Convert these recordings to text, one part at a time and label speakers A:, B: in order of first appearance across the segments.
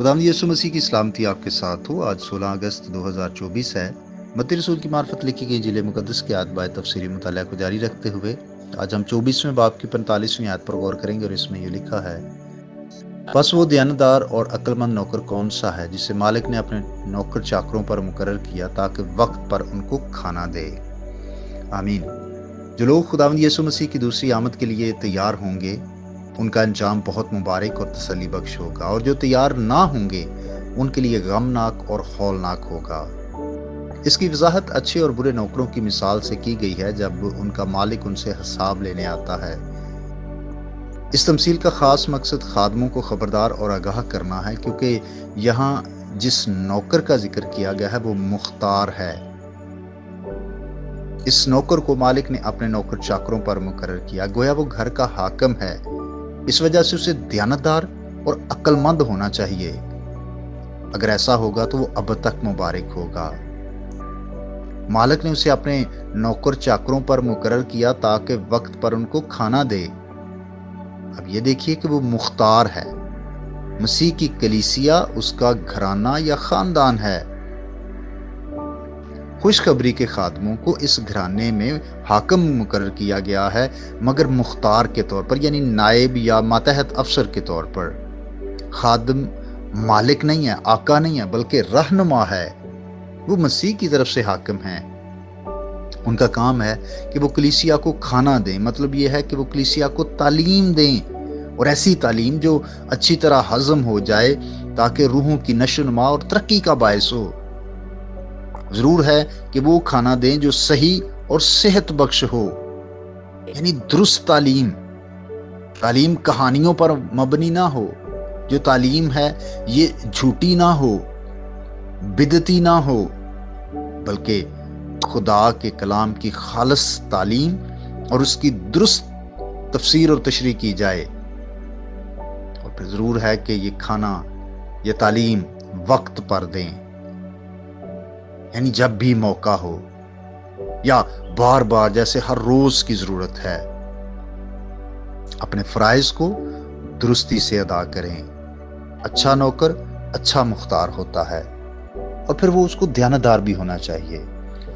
A: खुदावंद यीशु मसीह की सलामती आपके साथ हो। आज 16 अगस्त 2024 है। मत्ती रसूल की मार्फत लिखी गई इंजील मुकद्दस की आयत बाय तफसीरी मुताला को जारी रखते हुए आज हम 24वें बाब की 45वीं आयत पर गौर करेंगे और इसमें ये लिखा है, बस वो दयानतदार और अक्लमंद नौकर कौन सा है जिसे मालिक ने अपने नौकर चाकरों पर मुकर्रर किया ताकि वक्त पर उनको खाना दे। आमीन। जो लोग खुदावंद यीशु मसीह की दूसरी आमद के लिए तैयार होंगे उनका अंजाम बहुत मुबारक और तसल्ली बख्श होगा, और जो तैयार ना होंगे उनके लिए गमनाक और हौलनाक होगा। इसकी वजाहत अच्छे और बुरे नौकरों की मिसाल से की गई है जब उनका मालिक उनसे हिसाब लेने आता है। इस तमसील का खास मकसद खादमों को खबरदार और आगाह करना है, क्योंकि यहाँ जिस नौकर का जिक्र किया गया है वो मुख्तार है। इस नौकर को मालिक ने अपने नौकर चाकरों पर मुकर्रर किया, गोया वो घर का हाकिम है। इस वजह से उसे दयानतदार और अक्लमंद होना चाहिए। अगर ऐसा होगा तो वो अब तक मुबारक होगा। मालिक ने उसे अपने नौकर चाकरों पर मुकर्रर किया ताकि वक्त पर उनको खाना दे। अब ये देखिए कि वो मुख्तार है। मसीह की कलीसिया उसका घराना या खानदान है। खुशखबरी के खादमों को इस घराने में हाकिम मुकर्रर किया गया है, मगर मुख्तार के तौर पर, यानी नायब या मातहत अफसर के तौर पर। खादम मालिक नहीं है, आका नहीं है, बल्कि रहनुमा है। वो मसीह की तरफ से हाकिम हैं। उनका काम है कि वो कलीसिया को खाना दें। मतलब ये है कि वो कलीसिया को तालीम दें, और ऐसी तालीम जो अच्छी तरह हजम हो जाए ताकि रूहों की नशोनुमा और तरक्की का बायस हो। जरूर है कि वो खाना दें जो सही और सेहत बख्श हो, यानी दुरुस्त तालीम। तालीम कहानियों पर मबनी ना हो। जो तालीम है ये झूठी ना हो, बिदती ना हो, बल्कि खुदा के कलाम की खालिस तालीम और उसकी दुरुस्त तफसीर और तशरीह की जाए। और फिर जरूर है कि ये खाना, ये तालीम वक्त पर दें, यानी जब भी मौका हो या बार बार, जैसे हर रोज की जरूरत है। अपने फराइज को दुरुस्ती से अदा करें। अच्छा नौकर अच्छा मुख्तार होता है, और फिर वो उसको दयानतदार भी होना चाहिए,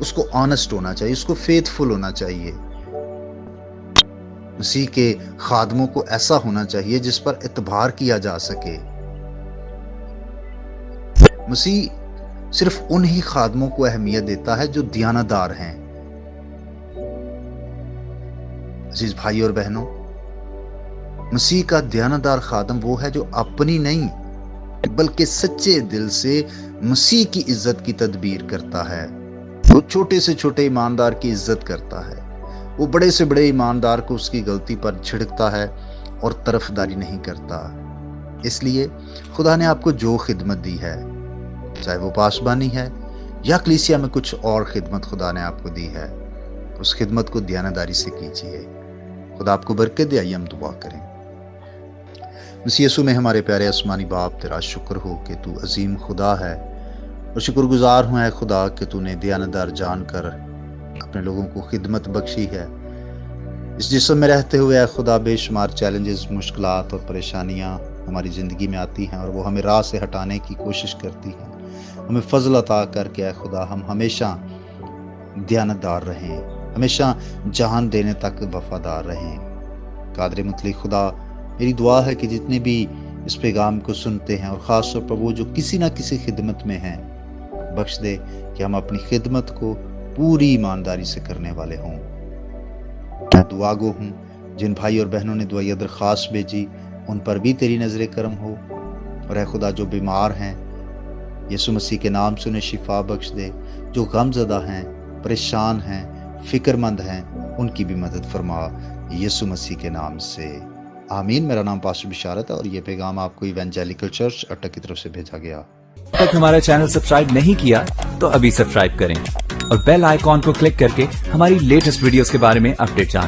A: उसको ऑनेस्ट होना चाहिए, उसको फेथफुल होना चाहिए। मसीह के खादमों को ऐसा होना चाहिए जिस पर एतबार किया जा सके। मसीह सिर्फ उन्हीं खादमों को अहमियत देता है जो दयानतदार हैं। अजीज भाई और बहनों, मसीह का दयानतदार खादम वो है जो अपनी नहीं बल्कि सच्चे दिल से मसीह की इज्जत की तदबीर करता है। वो छोटे से छोटे ईमानदार की इज्जत करता है। वो बड़े से बड़े ईमानदार को उसकी गलती पर झिड़कता है और तरफदारी नहीं करता। इसलिए खुदा ने आपको जो खिदमत दी है, चाहे वो पासबानी है या कलीसिया में कुछ और खिदमत खुदा ने आपको दी है, उस खिदमत को दयानतदारी से कीजिए। खुदा आपको बरकत दे। आइए हम दुआ करें। मसीह यीशु में हमारे प्यारे आसमानी बाप, तेरा शुक्र हो कि तू अजीम खुदा है, और शुक्रगुजार हूँ है खुदा कि तूने दयानतदार जानकर अपने लोगों को खिदमत बख्शी है। इस जिस्म में रहते हुए खुदा बेशुमार चैलेंजेस, मुश्किलात और परेशानियाँ हमारी ज़िंदगी में आती हैं, और वो हमें राह से हटाने की कोशिश करती हैं। हमें फजल अता करके ऐ खुदा हम हमेशा दयानतदार रहें, हमेशा जान देने तक वफादार रहें। कादर मुतलक खुदा, मेरी दुआ है कि जितने भी इस पैगाम को सुनते हैं, और ख़ास तौर पर वो जो किसी ना किसी खिदमत में हैं, बख्श दे कि हम अपनी खिदमत को पूरी ईमानदारी से करने वाले हों। मैं दुआ गो हूँ जिन भाई और बहनों ने दुआ दरख्वास्त भेजी, उन पर भी तेरी नजर करम हो। और ऐ खुदा, जो बीमार हैं यीशु मसीह के नाम से उन्हें शिफा बख्श दे। जो गमज़दा हैं, परेशान हैं, फिक्रमंद हैं, उनकी भी मदद फरमा यीशु मसीह के नाम से। आमीन। मेरा नाम पास्टर बिशारत है, और ये पैगाम आपको इवेंजेलिकल चर्च अटक की तरफ से भेजा गया।
B: अब तक हमारा चैनल सब्सक्राइब नहीं किया तो अभी सब्सक्राइब करें, और बेल आइकॉन को क्लिक करके हमारी लेटेस्ट वीडियोस के बारे में अपडेट जानें।